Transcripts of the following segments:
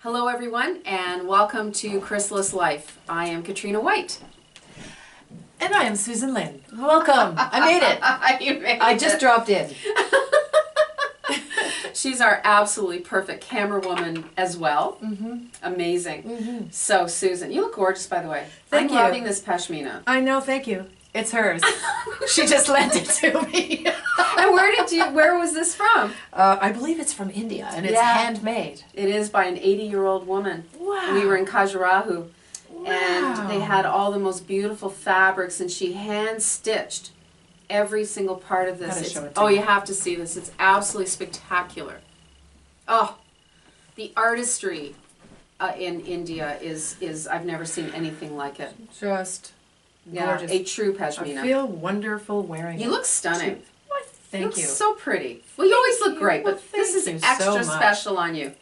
Hello everyone and welcome to Crysalyst Life. I am Katrina White. And I am Susan Lynne. Welcome. I made it. You made I just dropped in. She's our absolutely perfect camera woman as well. Amazing. So Susan, you look gorgeous by the way. Thank you. I'm loving this pashmina. I know, thank you. It's hers. She just lent it to me. And where was this from? I believe it's from India and it's handmade. It is by an 80-year-old woman. Wow. We were in Khajuraho. Wow. And they had all the most beautiful fabrics and she hand stitched every single part of this. Gotta show it to Oh, me. you have to see this. It's absolutely spectacular. Oh, the artistry in India is I've never seen anything like it. Just Yeah, gorgeous. a true I pashmina. feel wonderful wearing it. You look stunning. What? Thank You you. look so pretty. Well, you always look you. great, Well, but this thank is you so extra much. special on you.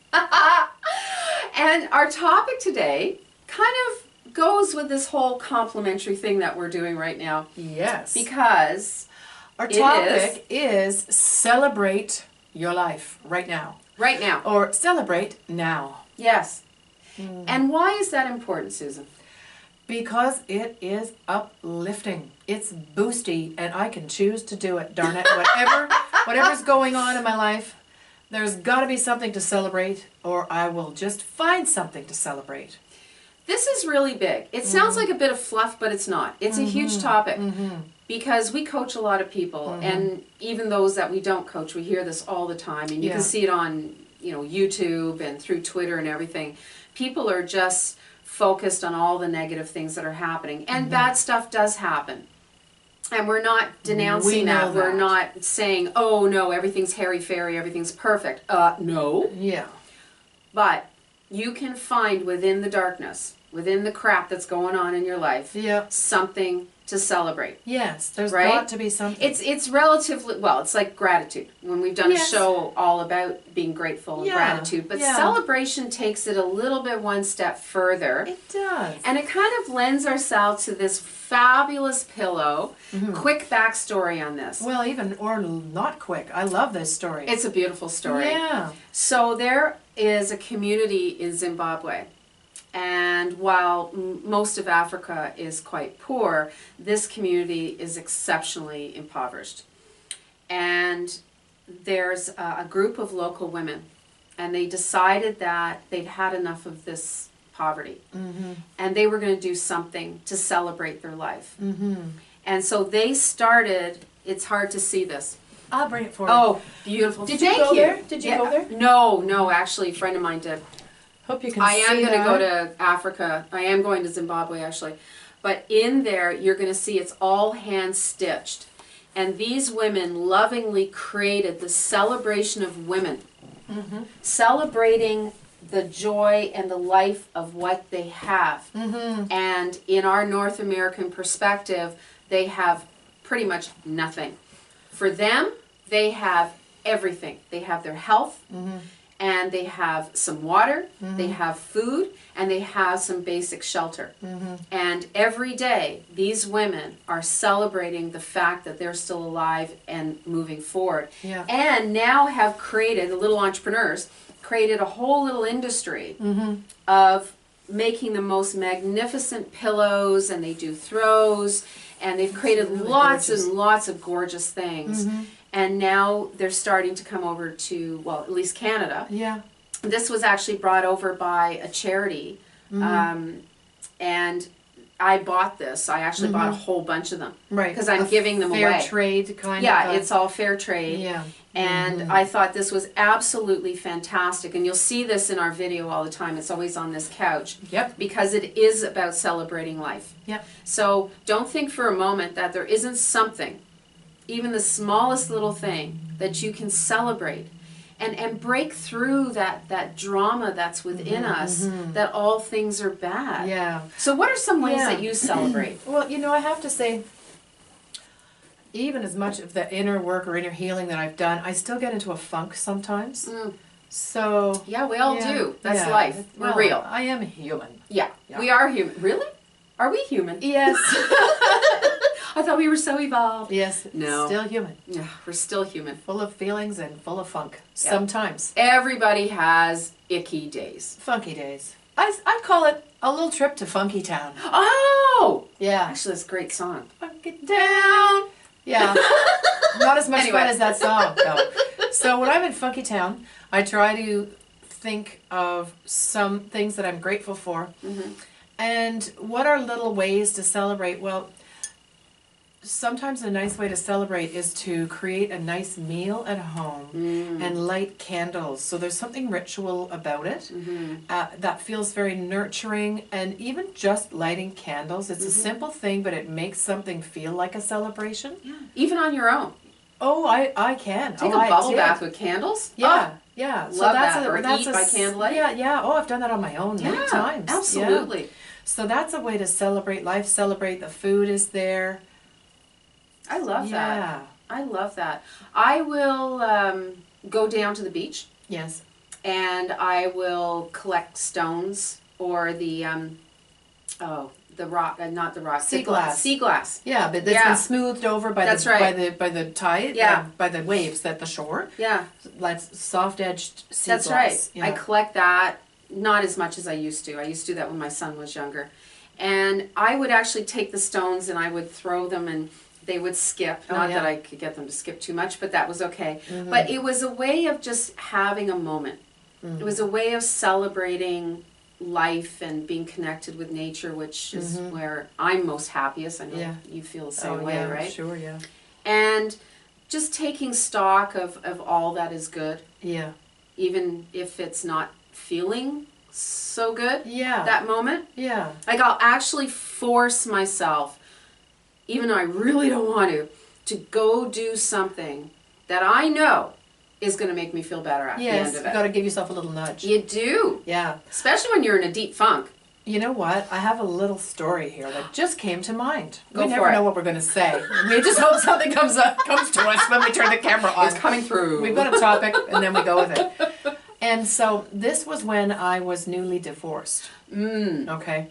And our topic today kind of goes with this whole complimentary thing that we're doing right now. Yes. Because Our it topic is celebrate your life right now. right now. Or celebrate now. Yes. And why is that important, Susan? Because it is uplifting. It's boosty, and I can choose to do it. Darn it! Whatever's going on in my life, there's got to be something to celebrate, or I will just find something to celebrate. This is really big. It sounds like a bit of fluff, but it's not. It's a huge topic because we coach a lot of people, and even those that we don't coach, we hear this all the time, and you can see it on YouTube and through Twitter and everything. People are just focused on all the negative things that are happening, and bad stuff does happen. And we're not denouncing that. We're not saying, oh no, everything's hairy-fairy, everything's perfect. No. Yeah. But you can find within the darkness, within the crap that's going on in your life, Yep. something to celebrate. Yes. There's Right? got to be something. It's relatively, well, it's like gratitude. When we've done Yes. a show all about being grateful and Yeah, gratitude. But yeah. celebration takes it a little bit one step further. It does. And it kind of lends ourselves to this fabulous pillow. Quick backstory on this. Well, even or not quick. I love this story. It's a beautiful story. Yeah. So there is a community in Zimbabwe. And while most of Africa is quite poor, this community is exceptionally impoverished. And there's a group of local women, and they decided that they'd had enough of this poverty. And they were going to do something to celebrate their life. And so they started, it's hard to see this. I'll bring it forward. Oh, beautiful. Did you Thank go there? Did you Yeah. go there? No, actually, a friend of mine did. Hope you can I am see going to that. go to Africa. I am going to Zimbabwe, actually. But in there, you're going to see it's all hand-stitched. And these women lovingly created the celebration of women. Celebrating the joy and the life of what they have. And in our North American perspective, they have pretty much nothing. For them, they have everything. They have their health, and they have some water, they have food, and they have some basic shelter. And every day, these women are celebrating the fact that they're still alive and moving forward. Yeah. And now have created, the little entrepreneurs, created a whole little industry of making the most magnificent pillows, and they do throws, and they've created really lots gorgeous. and lots of gorgeous things. And now they're starting to come over to, well, at least Canada. Yeah. This was actually brought over by a charity, and I bought this. I actually bought a whole bunch of them. Right. Because I'm A giving them fair away. trade kind of. Yeah, it's all fair trade. Yeah. And I thought this was absolutely fantastic. And you'll see this in our video all the time. It's always on this couch. Yep. Because it is about celebrating life. Yep. So don't think for a moment that there isn't something, even the smallest little thing, that you can celebrate. And break through that drama that's within us, that all things are bad. Yeah. So what are some ways Yeah. that you celebrate? Well, I have to say, even as much of the inner work or inner healing that I've done, I still get into a funk sometimes. So Yeah, we all do. That's yeah. life. We're Well, real. I am human. Yeah, Yeah. we are human. Really? Are we human? Yes. I thought we were so evolved. Yes. No. Still human. Yeah, we're still human. Full of feelings and full of funk. Sometimes. Everybody has icky days. Funky days. I call it a little trip to Funky Town. Oh! Yeah. Actually, that's a great song. Funky Town. Yeah. Not as much Anyway. fun as that song, though. So when I'm in Funky Town, I try to think of some things that I'm grateful for. Mm-hmm. And what are little ways to celebrate? Well, sometimes a nice way to celebrate is to create a nice meal at home and light candles. So there's something ritual about it that feels very nurturing. And even just lighting candles, it's a simple thing, but it makes something feel like a celebration. Yeah. Even on your own. Oh, I can. Take oh, a bubble did. bath with candles. Yeah, Oh, yeah. love that. Or eat by candlelight. Yeah, yeah. Oh, I've done that on my own many times. Absolutely. Yeah. So that's a way to celebrate life, celebrate the food is there. I love Yeah. that. I love that. I will go down to the beach Yes. and I will collect stones or the rock, not the rock, Sea the glass. Sea glass. Yeah, but that's been smoothed over by That's the right. by the tide, Yeah. by the waves at the shore. Yeah. Like soft edged sea That's glass. right. Yeah. I collect that, not as much as I used to. I used to do that when my son was younger. And I would actually take the stones and I would throw them and they would skip. Oh, Not yeah. that I could get them to skip too much, but that was okay. But it was a way of just having a moment. It was a way of celebrating life and being connected with nature, which is where I'm most happiest. I know you feel the same way, yeah, right? Sure, yeah. And just taking stock of all that is good, Yeah. even if it's not feeling so good Yeah. that moment. Yeah. Like I'll actually force myself, even though I really don't want to go do something that I know is going to make me feel better at the Yes, end of you it. got to give yourself a little nudge. You do. Yeah. Especially when you're in a deep funk. You know what? I have a little story here that just came to mind. Go We for never it. know what we're going to say. We just hope something comes to us when we turn the camera on. It's coming through. We've got a topic, and then we go with it. And so this was when I was newly divorced. Okay.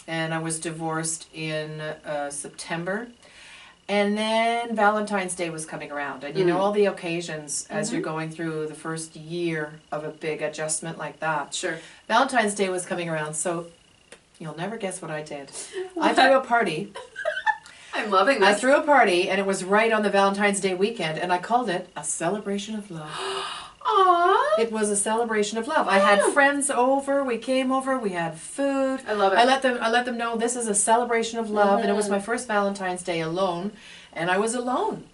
And I was divorced in September. And then Valentine's Day was coming around. And you know all the occasions as you're going through the first year of a big adjustment like that. Sure. Valentine's Day was coming around, so you'll never guess what I did. I threw a party. I'm loving I this. threw a party, and it was right on the Valentine's Day weekend, and I called it a celebration of love. Aww. It was a celebration of love. I had friends over. We came over. We had food. I love it. I let them know this is a celebration of love, and it was my first Valentine's Day alone, and I was alone.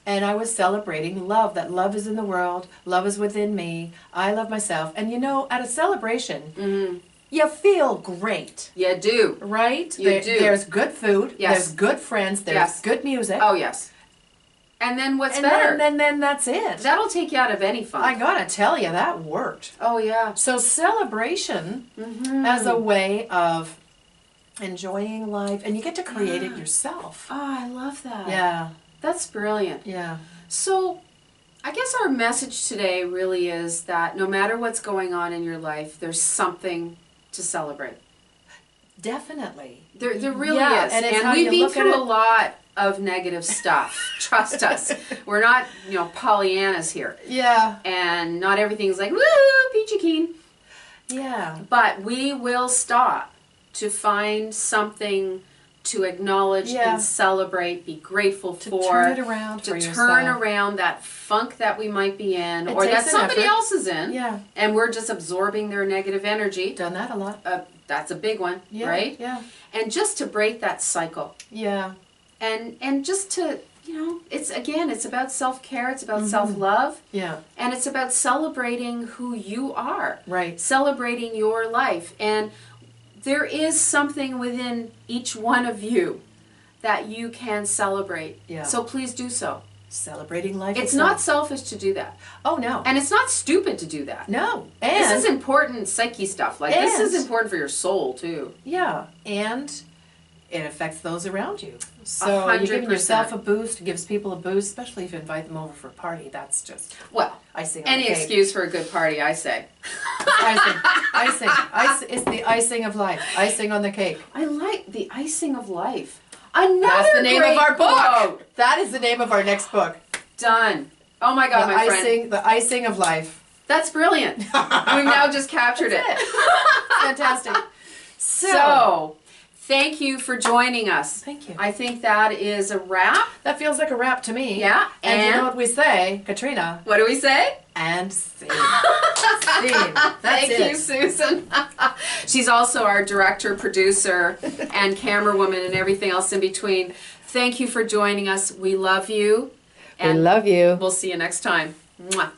And I was celebrating love, that love is in the world, love is within me, I love myself. And you know, at a celebration, you feel great, You do. right? You do. There's good food, Yes. there's good friends, there's Yes. good music. Oh, yes. And then what's and better? then that's it. That'll take you out of any funk. I gotta tell you, that worked. Oh, yeah. So celebration as a way of enjoying life, and you get to create it yourself. Oh, I love that. Yeah, That's brilliant. yeah. So, I guess our message today really is that no matter what's going on in your life, there's something to celebrate. Definitely. There really Yeah, is. and it's And how we've you been look at through it. a lot of negative stuff. Trust us. We're not, Pollyannas here. Yeah, And not everything's like, woo, peachy keen. yeah. But we will stop to find something to acknowledge Yeah. and celebrate, be grateful To for. turn it around to for turn yourself. around that funk that we might be in, It or that takes an somebody effort. else is in, Yeah, and we're just absorbing their negative energy. done that a lot. That's a big one, Yeah, right? Yeah, And just to break that cycle, yeah, and just to, it's about self-care, it's about self-love, yeah. and it's about celebrating who you are, Right. celebrating your life. And there is something within each one of you that you can celebrate. Yeah. So please do so. Celebrating life. It's itself. not selfish to do that. Oh no. And it's not stupid to do that. No. This And is important psyche stuff. Like, this is And- important for your soul, too. yeah, and it affects those around you. So you're 100%. giving yourself a boost, gives people a boost, especially if you invite them over for a party. That's just Well, icing on any the cake. excuse for a good party, I say. Icing. It's the icing of life. Icing on the cake. I like the icing of life. Another That's the name of great our book. quote. That is the name of our next book. Done. Oh my God, my friend. The icing of life. That's brilliant. We've now just captured it. Fantastic. So, thank you for joining us. Thank you. I think that is a wrap. That feels like a wrap to me. Yeah. And you know what we say, Katrina? What do we say? And scene. Scene. That's Thank it. you, Susan. She's also our director, producer, and camerawoman and everything else in between. Thank you for joining us. We love you. We love you. We'll see you next time. Mwah.